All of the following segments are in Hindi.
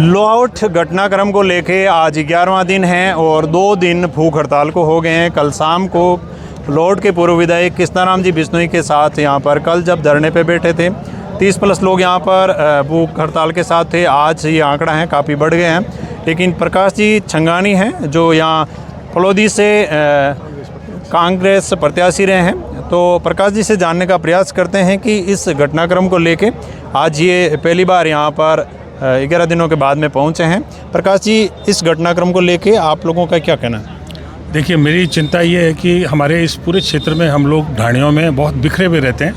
लो आउट घटनाक्रम को लेके आज 11वां दिन है और 2 दिन भूख हड़ताल को हो गए हैं। कल शाम को लोड के पूर्व विधायक कृष्णाराम जी बिश्नोई के साथ यहाँ पर कल जब धरने पे बैठे थे 30+ लोग यहाँ पर भूख हड़ताल के साथ थे। आज ये आंकड़ा है काफ़ी बढ़ गए हैं, लेकिन प्रकाश जी छंगानी हैं जो यहाँ फलोदी से कांग्रेस प्रत्याशी रहे हैं। तो प्रकाश जी से जानने का प्रयास करते हैं कि इस घटनाक्रम को लेके आज ये पहली बार यहाँ पर 11 दिनों के बाद में पहुँचे हैं। प्रकाश जी, इस घटनाक्रम को लेके आप लोगों का क्या कहना है? देखिए, मेरी चिंता ये है कि हमारे इस पूरे क्षेत्र में हम लोग ढाणियों में बहुत बिखरे हुए रहते हैं।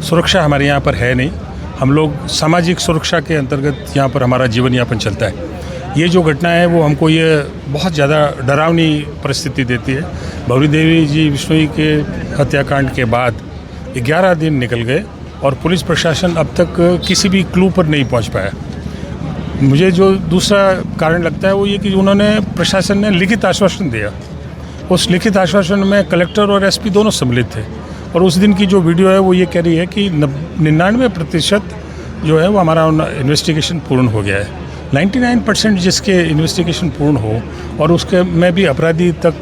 सुरक्षा हमारे यहाँ पर है नहीं। हम लोग सामाजिक सुरक्षा के अंतर्गत यहाँ पर हमारा जीवन यापन चलता है। ये जो घटना है वो हमको ये बहुत ज़्यादा डरावनी परिस्थिति देती है। भवरी देवी जी बिश्नोई के हत्याकांड के बाद 11 दिन निकल गए और पुलिस प्रशासन अब तक किसी भी क्लू पर नहीं पहुँच पाया। मुझे जो दूसरा कारण लगता है वो ये कि उन्होंने प्रशासन ने लिखित आश्वासन दिया। उस लिखित आश्वासन में कलेक्टर और एसपी दोनों सम्मिलित थे और उस दिन की जो वीडियो है वो ये कह रही है कि 99% जो है वो हमारा इन्वेस्टिगेशन पूर्ण हो गया है। 99% जिसके इन्वेस्टिगेशन पूर्ण हो और उसके में भी अपराधी तक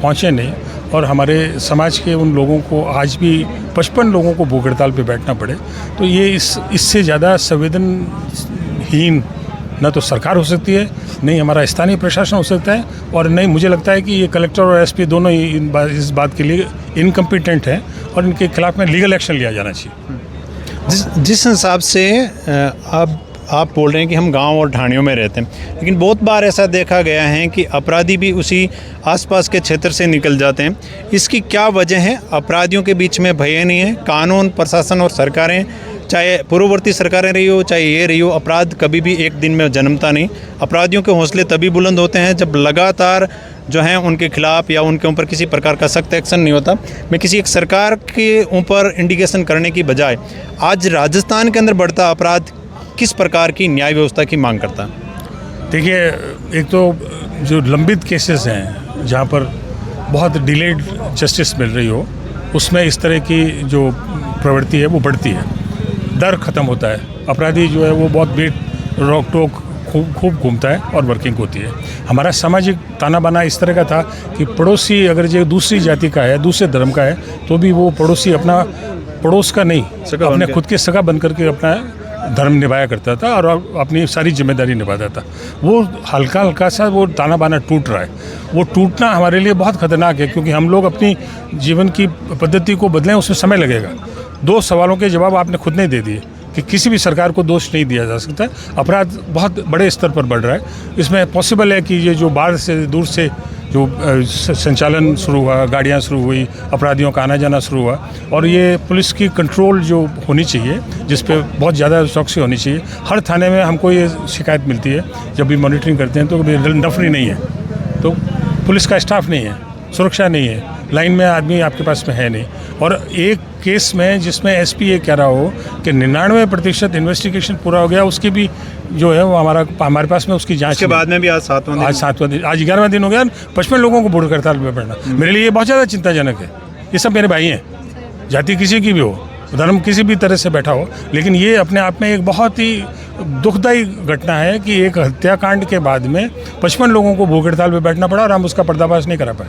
पहुँचे नहीं और हमारे समाज के उन लोगों को आज भी 55 लोगों को भूख हड़ताल पर बैठना पड़े, तो ये इससे ज़्यादा संवेदनहीन न तो सरकार हो सकती है, नहीं हमारा स्थानीय प्रशासन हो सकता है, और नहीं मुझे लगता है कि ये कलेक्टर और एसपी दोनों ही इस बात के लिए इनकम्पिटेंट हैं और इनके खिलाफ में लीगल एक्शन लिया जाना चाहिए। जिस हिसाब से अब आप बोल रहे हैं कि हम गांव और ढाणियों में रहते हैं, लेकिन बहुत बार ऐसा देखा गया है कि अपराधी भी उसी आसपास के क्षेत्र से निकल जाते हैं। इसकी क्या वजह है? अपराधियों के बीच में भय नहीं है? कानून, प्रशासन और सरकारें, चाहे पूर्ववर्ती सरकारें रही हो चाहे ये रही हो, अपराध कभी भी एक दिन में जन्मता नहीं। अपराधियों के हौसले तभी बुलंद होते हैं जब लगातार जो है उनके खिलाफ या उनके ऊपर किसी प्रकार का सख्त एक्शन नहीं होता। मैं किसी एक सरकार के ऊपर इंडिकेशन करने की बजाय आज राजस्थान के अंदर बढ़ता अपराध किस प्रकार की न्याय व्यवस्था की मांग करता है? देखिए, एक तो जो लंबित केसेस हैं जहाँ पर बहुत डिलेड जस्टिस मिल रही हो, उसमें इस तरह की जो प्रवृत्ति है वो बढ़ती है। डर ख़त्म होता है। अपराधी जो है वो बहुत बेट रोक टोक खूब घूमता है और वर्किंग होती है। हमारा सामाजिक ताना बाना इस तरह का था कि पड़ोसी अगर जो दूसरी जाति का है, दूसरे धर्म का है, तो भी वो पड़ोसी अपना पड़ोस का नहीं, अपने खुद के सगा बन करके अपना धर्म निभाया करता था और अपनी सारी जिम्मेदारी निभाता था। वो हल्का हल्का सा वो ताना बाना टूट रहा है। वो टूटना हमारे लिए बहुत ख़तरनाक है, क्योंकि हम लोग अपनी जीवन की पद्धति को बदलें, उसमें समय लगेगा। 2 सवालों के जवाब आपने खुद नहीं दे दिए कि किसी भी सरकार को दोष नहीं दिया जा सकता। अपराध बहुत बड़े स्तर पर बढ़ रहा है। इसमें पॉसिबल है कि ये जो बाहर से दूर से जो संचालन शुरू हुआ, गाड़ियाँ शुरू हुई, अपराधियों का आना जाना शुरू हुआ, और ये पुलिस की कंट्रोल जो होनी चाहिए, जिस पे बहुत ज़्यादा चौकसी होनी चाहिए। हर थाने में हमको ये शिकायत मिलती है जब भी मॉनिटरिंग करते हैं, तो नफरी नहीं है, तो पुलिस का स्टाफ नहीं है, सुरक्षा नहीं है, लाइन में आदमी आपके पास में है नहीं। और एक केस में जिसमें एसपी ये कह रहा हो कि 99% इन्वेस्टिगेशन पूरा हो गया, उसकी भी जो है वो हमारे पास में उसकी जांच के बाद में भी आज 7वां दिन, आज 11वां दिन हो गया। 55 लोगों को भूख हड़ताल में बैठना मेरे लिए बहुत ज़्यादा चिंताजनक है। ये सब मेरे भाई हैं, जाति किसी की भी हो, धर्म किसी भी तरह से बैठा हो, लेकिन ये अपने आप में एक बहुत ही दुखदायी घटना है कि एक हत्याकांड के बाद में 55 लोगों को भूख हड़ताल में बैठना पड़ा और हम उसका पर्दाफाश नहीं करा पाए।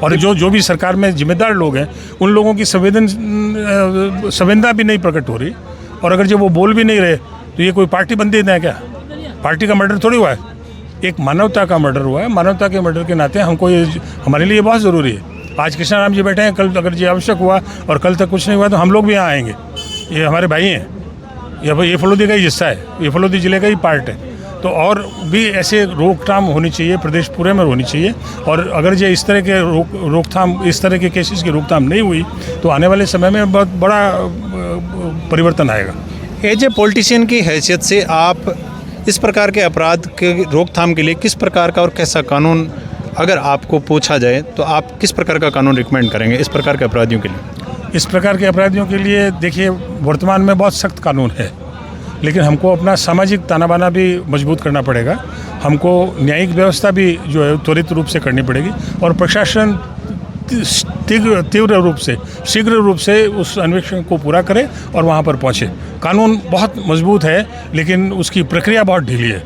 और जो भी सरकार में जिम्मेदार लोग हैं, उन लोगों की संवेदना भी नहीं प्रकट हो रही। और अगर जब वो बोल भी नहीं रहे तो ये कोई पार्टी बंदी है क्या? पार्टी का मर्डर थोड़ी हुआ है, एक मानवता का मर्डर हुआ है। मानवता के मर्डर के नाते हमको ये, हमारे लिए बहुत ज़रूरी है। आज कृष्णाराम जी बैठे हैं, कल अगर ये आवश्यक हुआ और कल तक कुछ नहीं हुआ तो हम लोग भी यहाँ आएंगे। ये हमारे भाई हैं, ये फलोदी का ही हिस्सा है, ये फलोदी ज़िले का ही पार्ट है। तो और भी ऐसे रोकथाम होनी चाहिए, प्रदेश पूरे में होनी चाहिए। और अगर ये इस तरह के रोकथाम, इस तरह के केसेस की रोकथाम नहीं हुई तो आने वाले समय में बहुत बड़ा परिवर्तन आएगा। एज ए पॉलिटिशियन की हैसियत से आप इस प्रकार के अपराध के रोकथाम के लिए किस प्रकार का और कैसा कानून, अगर आपको पूछा जाए तो आप किस प्रकार का कानून रिकमेंड करेंगे इस प्रकार के अपराधियों के लिए? इस प्रकार के अपराधियों के लिए देखिए, वर्तमान में बहुत सख्त कानून है, लेकिन हमको अपना सामाजिक ताना बाना भी मजबूत करना पड़ेगा। हमको न्यायिक व्यवस्था भी जो है त्वरित रूप से करनी पड़ेगी और प्रशासन तीव्र रूप से, शीघ्र रूप से उस अन्वेषण को पूरा करे और वहाँ पर पहुँचे। कानून बहुत मजबूत है, लेकिन उसकी प्रक्रिया बहुत ढीली है।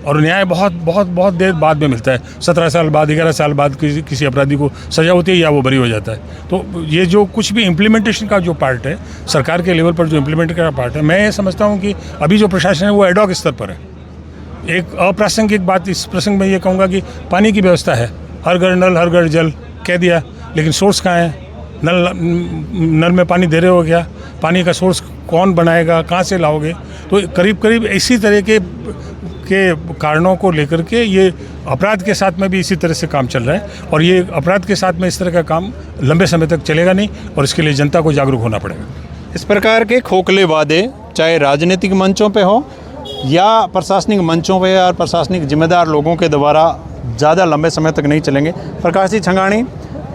और न्याय बहुत बहुत बहुत देर बाद में मिलता है। 17 साल बाद, 11 साल बाद किसी अपराधी को सज़ा होती है या वो बरी हो जाता है। तो ये जो कुछ भी इम्प्लीमेंटेशन का जो पार्ट है, सरकार के लेवल पर जो इम्प्लीमेंट का पार्ट है, मैं ये समझता हूँ कि अभी जो प्रशासन है वो एडॉक स्तर पर है। एक अप्रासंगिक बात इस प्रसंग में ये कहूँगा कि पानी की व्यवस्था है, हर घर नल हर घर जल कह दिया, लेकिन सोर्स कहाँ है? नल में पानी दे रहे हो क्या? पानी का सोर्स कौन बनाएगा, कहाँ से लाओगे? तो करीब करीब इसी तरह के कारणों को लेकर के ये अपराध के साथ में भी इसी तरह से काम चल रहा है, और ये अपराध के साथ में इस तरह का काम लंबे समय तक चलेगा नहीं, और इसके लिए जनता को जागरूक होना पड़ेगा। इस प्रकार के खोखले वादे चाहे राजनीतिक मंचों पे हो या प्रशासनिक मंचों पे और प्रशासनिक जिम्मेदार लोगों के द्वारा ज़्यादा लंबे समय तक नहीं चलेंगे। प्रकाश जी छंगाणी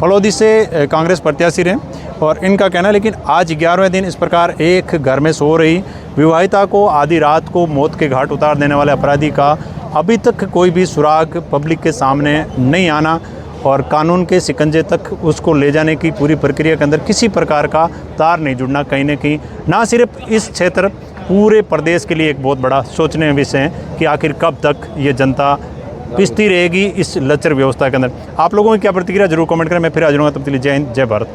फलौदी से कांग्रेस प्रत्याशी रहे, और इनका कहना है लेकिन आज 11वें दिन इस प्रकार एक घर में सो रही विवाहिता को आधी रात को मौत के घाट उतार देने वाले अपराधी का अभी तक कोई भी सुराग पब्लिक के सामने नहीं आना, और कानून के शिकंजे तक उसको ले जाने की पूरी प्रक्रिया के अंदर किसी प्रकार का तार नहीं जुड़ना, कहीं न कहीं ना सिर्फ इस क्षेत्र पूरे प्रदेश के लिए एक बहुत बड़ा सोचने विषय है कि आखिर कब तक ये जनता पिसती रहेगी इस लचर व्यवस्था के अंदर। आप लोगों की क्या प्रतिक्रिया जरूर कमेंट करें। मैं फिर हाजिर हूँगा, तब तक के लिए जय हिंद, जय भारत।